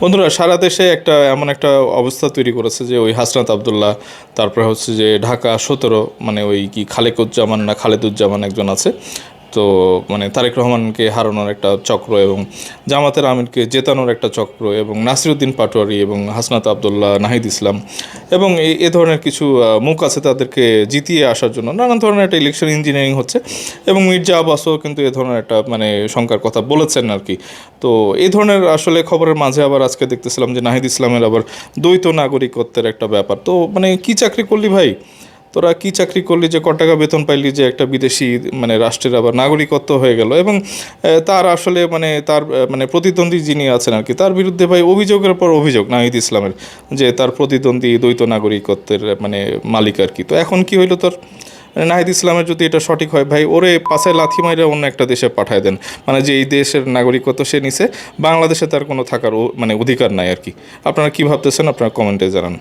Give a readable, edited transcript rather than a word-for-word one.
বন্ধুরা, সারা দেশে এমন একটা অবস্থা তৈরি করেছে যে ওই হাসনাত আবদুল্লাহ, তারপরে হচ্ছে যে ঢাকা 17, মানে ওই কি খালেকুজ্জামান না খালেদুজ্জামান একজন আছে। তো মানে তারেক রহমানকে হারানোর একটা চক্র, এবং জামাতের আমিরকে জেতানোর একটা চক্র, এবং নাসিরুদ্দিন পাটোয়ারি এবং হাসনাত আবদুল্লাহ, নাহিদ ইসলাম, এবং এ ধরনের কিছু মুখ আছে, তাদেরকে জিতিয়ে আসার জন্য নানান ধরনের একটা ইলেকশন ইঞ্জিনিয়ারিং হচ্ছে। এবং মির্জা আব্বাসও কিন্তু এ ধরনের একটা মানে শঙ্কার কথা বলেছেন আর কি। তো এই ধরনের আসলে খবরের মাঝে আবার আজকে দেখতেছিলাম যে নাহিদ ইসলামের আবার দ্বৈত নাগরিকত্বের একটা ব্যাপার। তো মানে কি চাকরি করলি ভাই, তোরা কি চাকরি করলি যে ক টাকা বেতন পাইলি যে একটা বিদেশি মানে রাষ্ট্রের আবার নাগরিকত্ব হয়ে গেল? এবং তার আসলে মানে তার মানে প্রতিদ্বন্দ্বী যিনি আছেন আর কি, তার বিরুদ্ধে ভাই অভিযোগের পর অভিযোগ নাহিদ ইসলামের, যে তার প্রতিদ্বন্দ্বী দ্বৈত নাগরিকত্বের মানে মালিক আর কি। তো এখন কি হইলো তোর? মানে নাহিদ ইসলামের যদি এটা সঠিক হয় ভাই, ওরে পাশায় লাথি মাইরে অন্য একটা দেশে পাঠায় দেন। মানে যে এই দেশের নাগরিকত্ব সে নিছে, বাংলাদেশে তার কোনো থাকার মানে অধিকার নাই আর কি। আপনারা কি ভাবতেছেন? আপনারা কমেন্টে জানান।